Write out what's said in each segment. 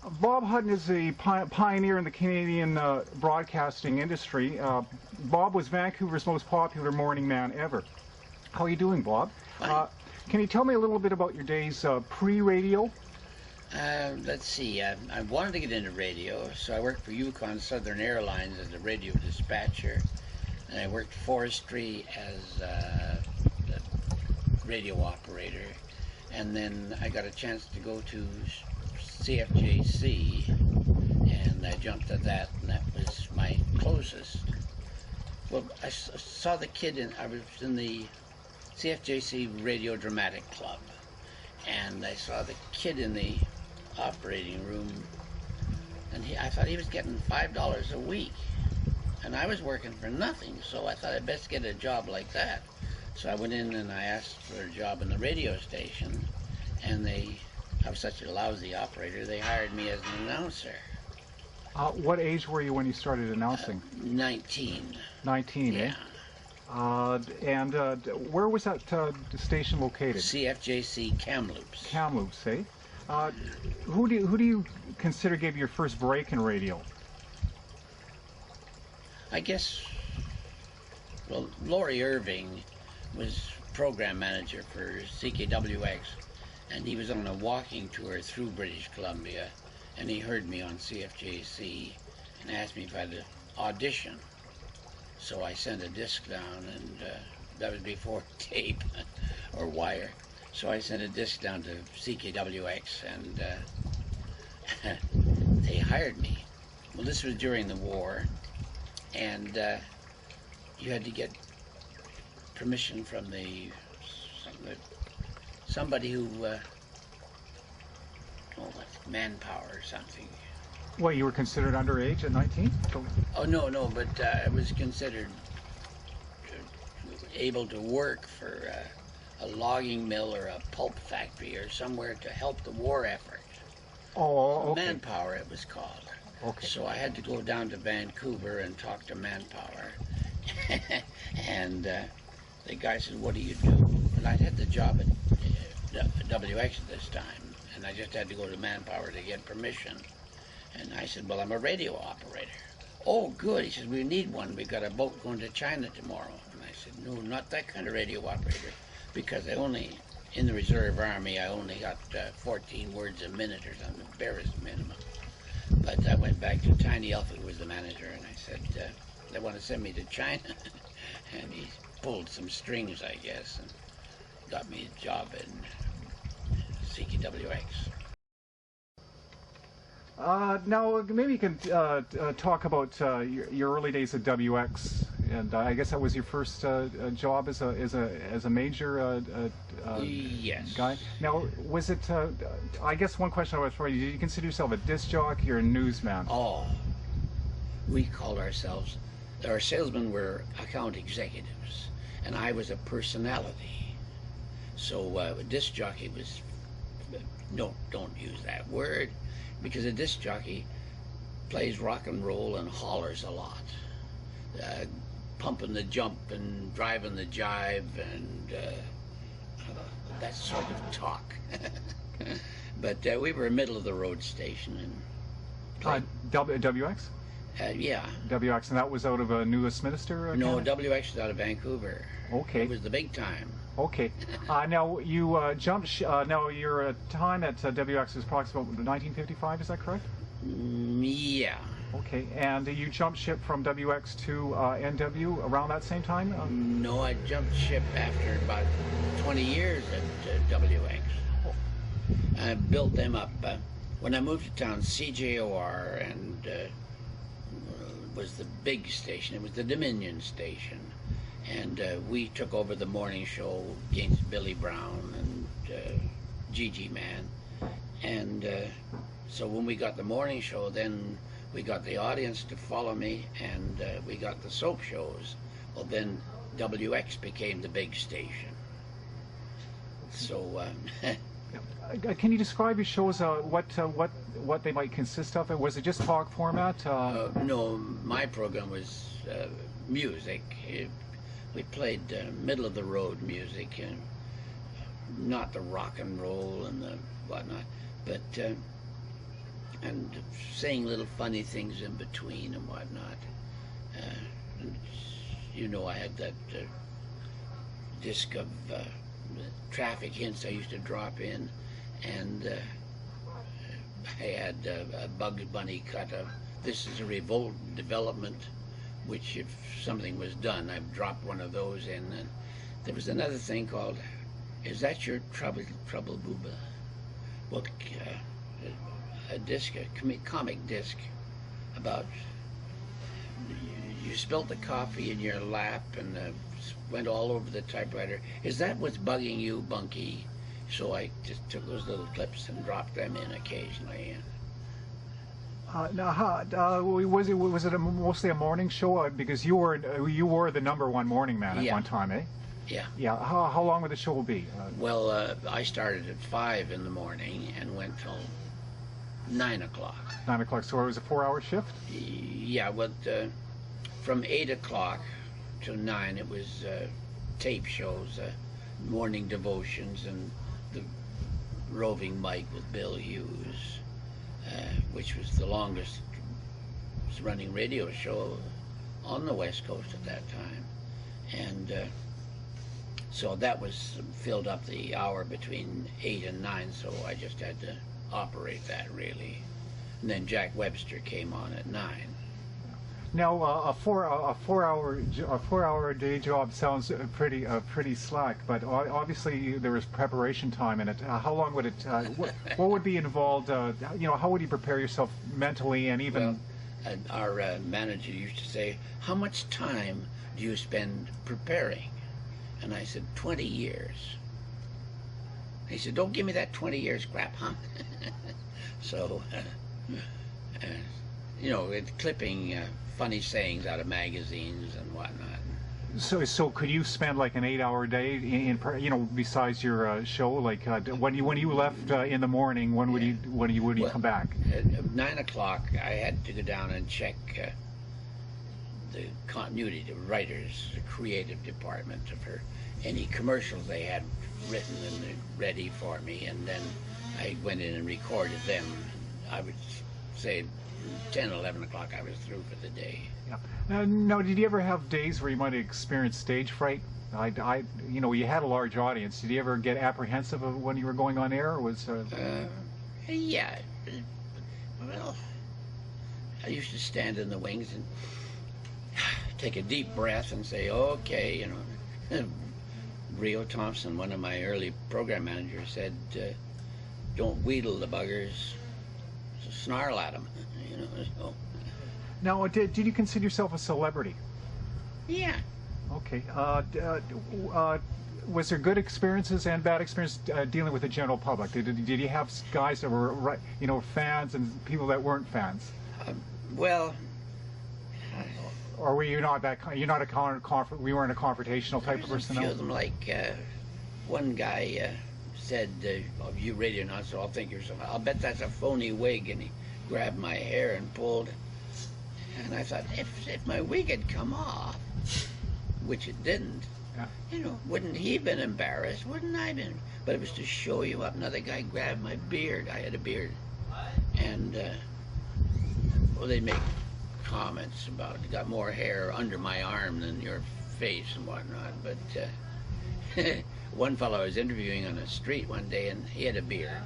Bob Hutton is a pioneer in the Canadian broadcasting industry. Bob was Vancouver's most popular morning man ever. How are you doing, Bob? Can you tell me a little bit about your days pre-radio? Let's see. I wanted to get into radio, so I worked for Yukon Southern Airlines as a radio dispatcher, and I worked forestry as a radio operator, and then I got a chance to go to CFJC, and I jumped at that, and that was my closest. Well, I saw the kid I was in the CFJC Radio Dramatic Club, and I saw the kid in the operating room, and I thought he was getting $5 a week, and I was working for nothing, so I thought I'd best get a job like that. So I went in and I asked for a job in the radio station, and I was such a lousy operator, they hired me as an announcer. What age were you when you started announcing? 19. 19, yeah. And where was that station located? CFJC Kamloops. Kamloops, eh? Who do you consider gave you your first break in radio? I guess, well, Laurie Irving was program manager for CKWX, and he was on a walking tour through British Columbia, and he heard me on CFJC and asked me if I'd audition. So I sent a disc down, and that was before tape or wire. So I sent a disc down to CKWX, and they hired me. Well, this was during the war, and you had to get permission from somebody who, manpower or something. Well, you were considered underage at 19? Oh, no, but I was considered able to work for a logging mill or a pulp factory or somewhere to help the war effort. Oh, okay. Manpower, it was called. Okay. So I had to go down to Vancouver and talk to Manpower. And the guy said, "What do you do?" And I had the job at WX at this time, and I just had to go to Manpower to get permission. And I said, "Well, I'm a radio operator." "Oh, good." He says, "We need one. We've got a boat going to China tomorrow." And I said, "No, not that kind of radio operator, because in the reserve army, I only got 14 words a minute or something, the barest minimum." But I went back to Tiny Elf, who was the manager, and I said, "They want to send me to China." And he pulled some strings, I guess, and got me a job in CKWX. Now, maybe you can talk about your early days at WX, and I guess that was your first job as a major yes. guy. Now, was it? I guess one question I was for you: did you consider yourself a disc jockey or a newsman? Oh, we called ourselves. Our salesmen were account executives, and I was a personality. So a disc jockey was. Don't use that word. Because a disc jockey plays rock and roll and hollers a lot, pumping the jump and driving the jive and that sort of talk. But we were a middle of the road station. And WX? Yeah. WX, and that was out of New Westminster? No, WX was out of Vancouver. Okay. It was the big time. Okay. Now you jumped. Now your time at WX was approximately 1955. Is that correct? Yeah. Okay. And you jumped ship from WX to NW around that same time? No, I jumped ship after about 20 years at WX. I built them up. When I moved to town, CJOR and was the big station. It was the Dominion station. And we took over the morning show against Billy Brown and Gigi Man. And so when we got the morning show, then we got the audience to follow me, and we got the soap shows. Well, then WX became the big station. So can you describe your shows? What they might consist of? Was it just talk format? No, my program was music. We played middle of the road music, and not the rock and roll and the whatnot, but and saying little funny things in between and whatnot. And, you know, I had that disc of traffic hints I used to drop in, and I had a Bugs Bunny cut of "This is a revolt development," which if something was done, I'd drop one of those in. And there was another thing called "Is That Your Trouble Booba?" Well, a disc, a comic disc about you spilt the coffee in your lap and went all over the typewriter. Is that what's bugging you, Bunky? So I just took those little clips and dropped them in occasionally. Now, was it mostly a morning show? Because you were the #1 morning man at one time, eh? Yeah. Yeah. How long would the show be? Well, I started at 5 in the morning and went till 9 o'clock. 9 o'clock. So it was a 4-hour shift? Yeah. Well, from 8 o'clock till 9, it was tape shows, morning devotions, and the roving mic with Bill Hughes, which was the longest running radio show on the West Coast at that time. And so that was filled up the hour between 8 and 9, so I just had to operate that, really. And then Jack Webster came on at 9. Now, a four-hour day job sounds pretty slack, but obviously there was preparation time in it. How long would it? What would be involved? You know, how would you prepare yourself mentally and even? Well, our manager used to say, "How much time do you spend preparing?" And I said, 20 years. He said, "Don't give me that 20 years crap, huh?" So, you know, it's clipping funny sayings out of magazines and whatnot. So could you spend like an 8-hour day in you know, besides your show? Like when you left in the morning, when would you come back? At 9 o'clock, I had to go down and check the continuity, the writers, the creative department for any commercials they had written and ready for me, and then I went in and recorded them. I would say 10, 11 o'clock I was through for the day. Yeah. Now, did you ever have days where you might experience stage fright? You know, you had a large audience. Did you ever get apprehensive of when you were going on air? Or was yeah. Well, I used to stand in the wings and take a deep breath and say, "Okay," you know. Rio Thompson, one of my early program managers, said, "Don't wheedle the buggers, snarl at them." You know. So. Now, did you consider yourself a celebrity? Yeah. Okay. Was there good experiences and bad experiences dealing with the general public? Did you have guys that were, you know, fans and people that weren't fans? Well. Or were you not that? You're not we weren't a confrontational type of person. A few of them, like one guy said, "You radio announcer, I'll think you're something. I'll bet that's a phony wig." And he grabbed my hair and pulled. And I thought, if my wig had come off, which it didn't, yeah. You know, wouldn't he been embarrassed? Wouldn't I been? But it was to show you up. Another guy grabbed my beard. I had a beard, and well, they make comments about you got more hair under my arm than your face and whatnot. But one fellow I was interviewing on the street one day, and he had a beard,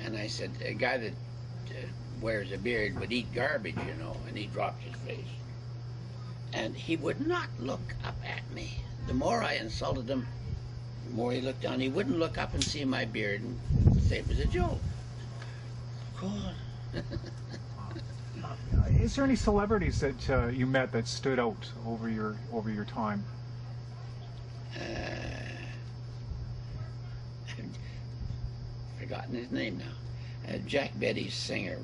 and I said, a guy that wears a beard would eat garbage, you know, and he dropped his face, and he would not look up at me. The more I insulted him, the more he looked down. He wouldn't look up and see my beard and say it was a joke. God. Is there any celebrities that you met that stood out over your time? I've forgotten his name now. Jack Betty's singer,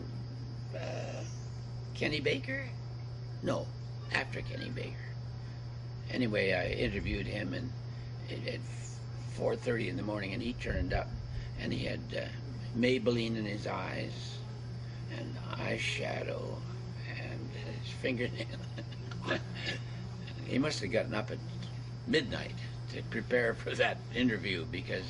Kenny Baker? No, after Kenny Baker. Anyway, I interviewed him and at 4:30 in the morning, and he turned up, and he had Maybelline in his eyes and eyeshadow and his fingernail. He must have gotten up at midnight to prepare for that interview, because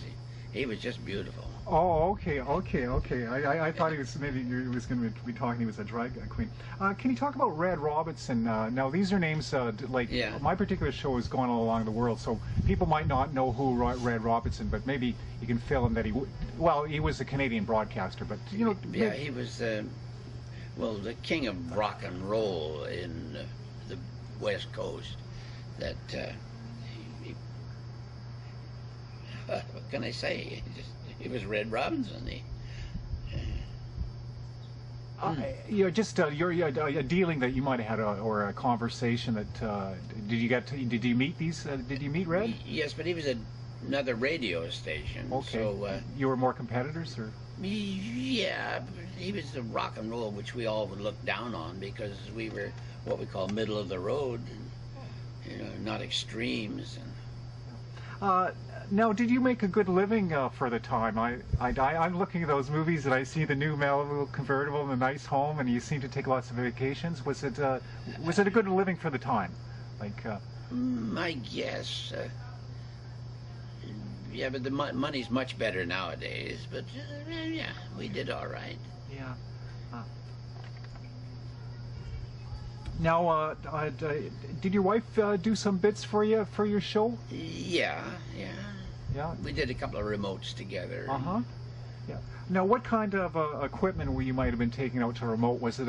He was just beautiful. Oh, okay. I thought he was maybe he was going to be talking. He was a drag queen. Can you talk about Red Robinson? Now these are names like Yeah. my particular show has gone all along the world, so people might not know who Red Robinson, but maybe you can fill in that he was a Canadian broadcaster, but you know. Yeah, he was well, the king of rock and roll in the West Coast. That what can I say? He was Red Robinson. Just a dealing that you might have had, or a conversation that did you meet these? Did you meet Red? Yes, but he was another radio station. Okay. So you were more competitors, or? yeah, he was the rock and roll, which we all would look down on because we were what we call middle of the road, and, not extremes. Now, did you make a good living for the time? I'm looking at those movies and I see the new Malibu convertible and a nice home, and you seem to take lots of vacations. Was it a good living for the time? Like, I guess. Yeah, but the money's much better nowadays. But yeah, we did all right. Yeah. Now, did your wife do some bits for you for your show? Yeah. Yeah. We did a couple of remotes together. Uh-huh. Yeah. Now, what kind of equipment you might have been taking out to remote? Was it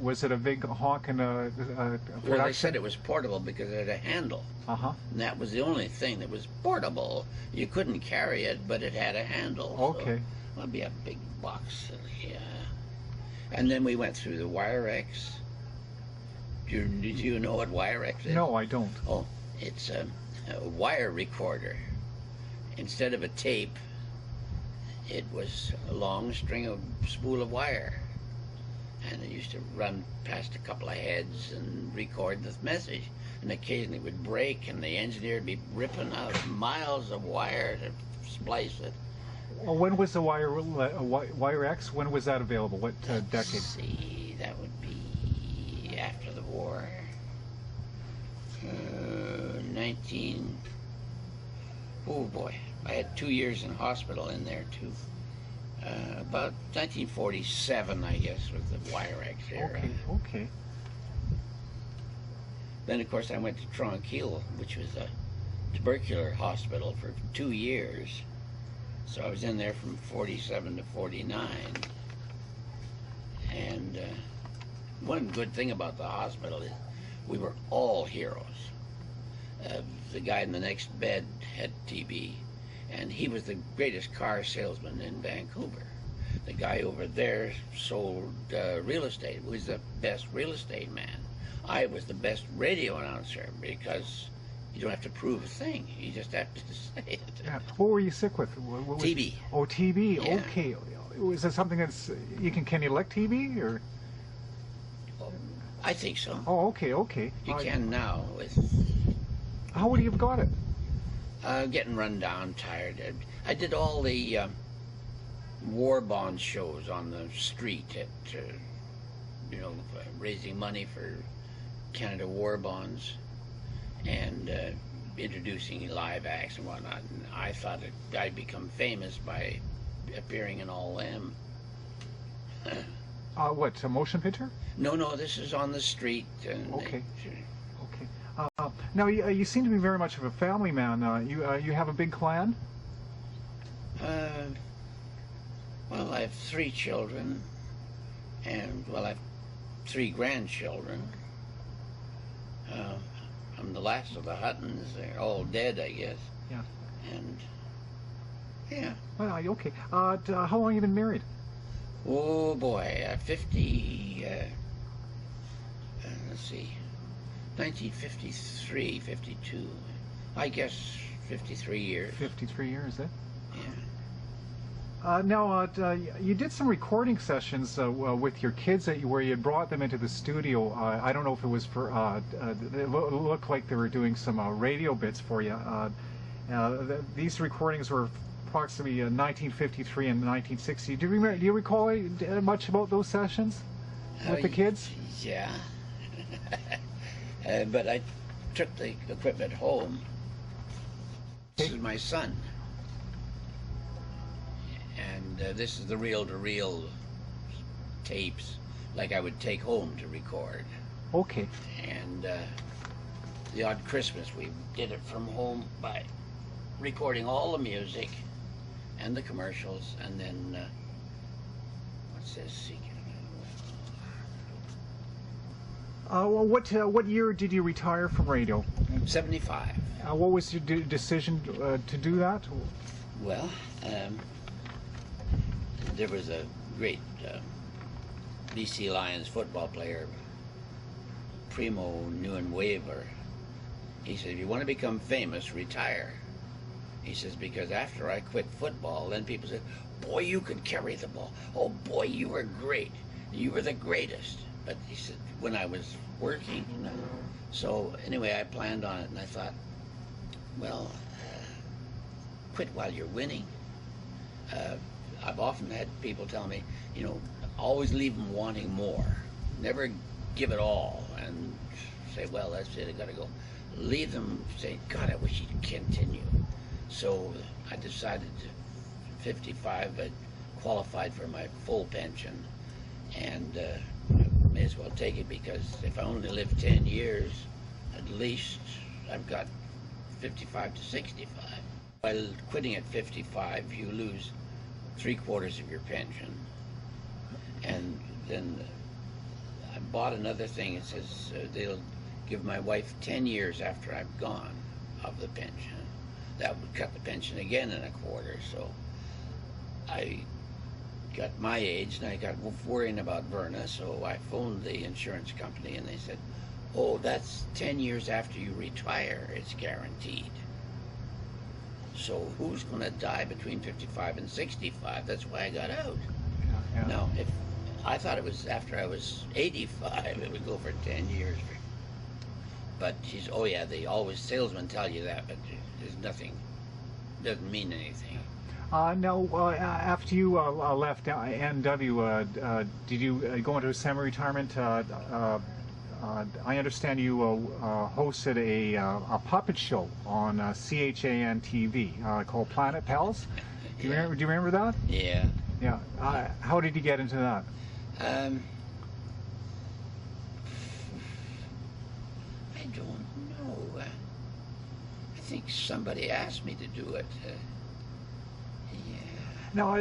was it a big honking production? Well, they said it was portable because it had a handle. Uh-huh. And that was the only thing that was portable. You couldn't carry it, but it had a handle. Okay. So it'd be a big box. Yeah. And then we went through the Wire-X. Did you know what Wire-X is? No, I don't. Oh, it's a wire recorder. Instead of a tape, it was a long spool of wire. And it used to run past a couple of heads and record the message. And occasionally it would break, and the engineer would be ripping out miles of wire to splice it. Well, when was the Wire-X? When was that available? What decade? Let's see, that would be after the war. 19. Oh boy, I had 2 years in hospital in there too. About 1947, I guess, was the Wire-X era. Okay. Then, of course, I went to Tranquille, which was a tubercular hospital for 2 years. So I was in there from 47 to 49. And one good thing about the hospital is we were all heroes. The guy in the next bed had TB, and he was the greatest car salesman in Vancouver. The guy over there sold real estate. He was the best real estate man. I was the best radio announcer because you don't have to prove a thing. You just have to say it. Yeah. What were you sick with? What TB. Oh, TB. Yeah. Okay. Is that something that's can you elect TB or? I think so. Oh, okay. You can now with. How would you have got it? Getting run down, tired. I did all the war bond shows on the street at, raising money for Canada war bonds and introducing live acts and whatnot. And I thought I'd become famous by appearing in all them. What, a motion picture? No, this is on the street. And okay. Now, you seem to be very much of a family man. You have a big clan? Well, I have 3 children, and, I have 3 grandchildren. I'm the last of the Huttons. They're all dead, I guess. Yeah. And, yeah. Well, okay. How long have you been married? Oh, boy, 50, let's see, 1953, 52. I guess 53 years. 53 years, eh? Yeah. Now, you did some recording sessions with your kids where you brought them into the studio. I don't know if it was for, it looked like they were doing some radio bits for you. These recordings were approximately 1953 and 1960. Do you recall much about those sessions with the kids? Yeah. But I took the equipment home. This is my son. And this is the reel-to-reel tapes, like I would take home to record. Okay. And the odd Christmas, we did it from home by recording all the music and the commercials, and then what's this? Well, what year did you retire from radio? 75. What was your decision to do that? Well, there was a great BC Lions football player, Primo Newenweaver. He said, if you want to become famous, retire. He says, because after I quit football, then people said, boy, you could carry the ball. Oh, boy, you were great. You were the greatest. But he said, when I was working, you know. So anyway, I planned on it, and I thought, well, quit while you're winning. I've often had people tell me, you know, always leave them wanting more. Never give it all and say, well, that's it, I gotta go. Leave them saying, God, I wish you'd continue. So I decided to, 55, I qualified for my full pension, and I may as well take it, because if I only live 10 years, at least I've got 55 to 65. While quitting at 55, you lose 3/4 of your pension. And then I bought another thing. It says they'll give my wife 10 years after I've gone of the pension. That would cut the pension again in 1/4. So I got my age, and I got worrying about Verna, so I phoned the insurance company, and they said, oh, that's 10 years after you retire, it's guaranteed. So who's going to die between 55 and 65? That's why I got out. Yeah. Now, if I thought it was after I was 85, it would go for 10 years. But she's, oh yeah, salesmen tell you that, but there's nothing, doesn't mean anything. Now, after you left NW, did you go into semi-retirement? I understand you hosted a puppet show on CHAN TV called Planet Pals. Do you remember that? Yeah. Yeah. How did you get into that? I don't know. I think somebody asked me to do it. Now,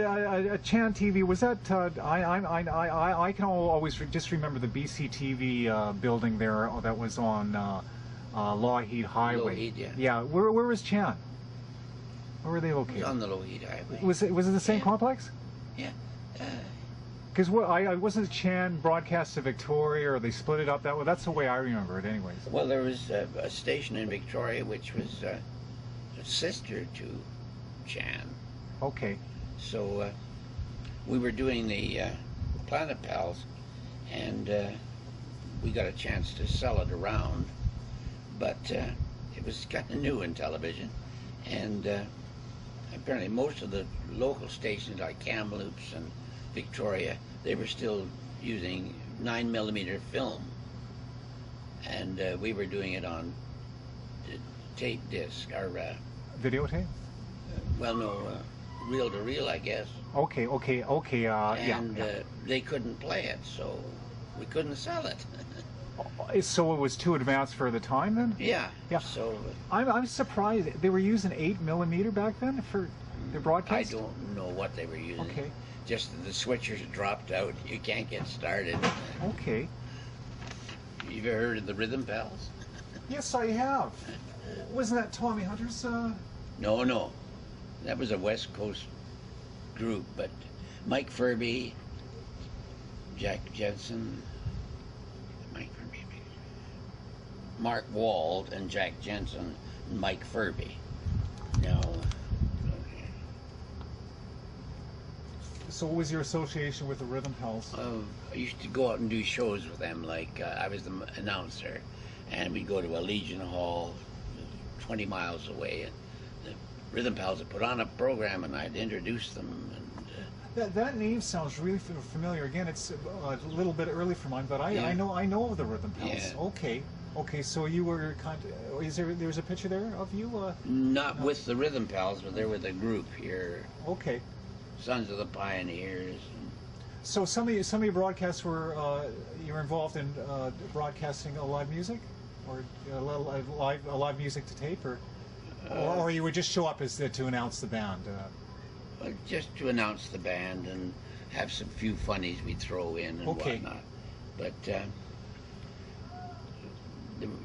Chan TV, was that? I can always just remember the BC TV building there that was on Lougheed Highway. Lougheed, yeah. Yeah. Where was Chan? Where were they located? On the Lougheed Highway. Was it the same complex? Yeah. Because wasn't Chan broadcast to Victoria, or they split it up that way? That's the way I remember it, anyways. Well, there was a station in Victoria which was a sister to Chan. Okay. So we were doing the Planet Pals, and we got a chance to sell it around, but it was kind of new in television, and apparently most of the local stations like Kamloops and Victoria, they were still using 9mm film, and we were doing it on tape disc, or videotape. Well, no, reel-to-reel, I guess. Okay. And they couldn't play it, so we couldn't sell it. So it was too advanced for the time then? Yeah. Yeah. So I'm surprised they were using 8mm back then for their broadcast. I don't know what they were using. Okay. Just the switchers dropped out. You can't get started. Okay. You've ever heard of the Rhythm Pals? Yes, I have. Wasn't that Tommy Hunter's? No. That was a West Coast group, but Mike Furby, Jack Jensen, Mark Wald, and Jack Jensen, and Mike Furby. Now, So what was your association with the Rhythm Pals? I used to go out and do shows with them. Like I was the announcer, and we'd go to a Legion Hall, 20 miles away, and the Rhythm Pals would put on a program, and I'd introduce them. And that name sounds really familiar. Again, it's a little bit early for mine, but Yeah. I know of the Rhythm Pals. Yeah. Okay. So you were there's a picture there of you? Not with the Rhythm Pals, but they were the group here. Okay. Sons of the Pioneers. So some of your broadcasts were you were involved in broadcasting live music, or live music to tape, or you would just show up as to announce the band. Just to announce the band and have some few funnies we throw in and whatnot. But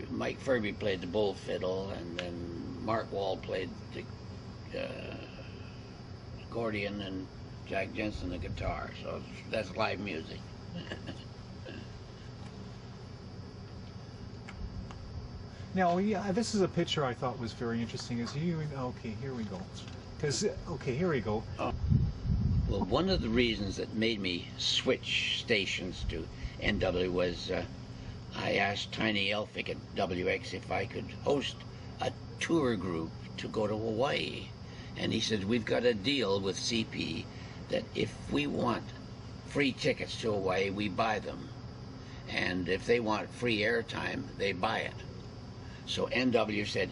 Mike Furby played the bull fiddle, and then Mark Wall played the accordion, and Jack Jensen the guitar. So that's live music. Now, yeah, this is a picture I thought was very interesting. Is you? Okay, here we go. Here we go. Well, one of the reasons that made me switch stations to NW was I asked Tiny Elphick at WX if I could host a tour group to go to Hawaii. And he said, we've got a deal with CP that if we want free tickets to Hawaii, we buy them. And if they want free airtime, they buy it. So NW said,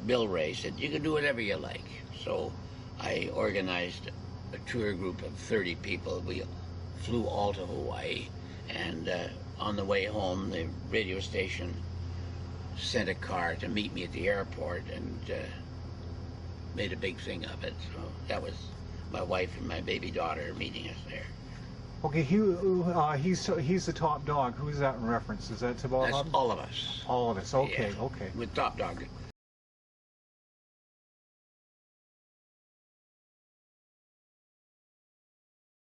Bill Ray said, you can do whatever you like. So I organized a tour group of 30 people. We flew all to Hawaii, and on the way home, the radio station sent a car to meet me at the airport and made a big thing of it. So that was my wife and my baby daughter meeting us there. Okay, he's the top dog. Who's that in reference? Is that to Bob? That's all of us. All of us. Okay, Yeah. okay. With Top Dog.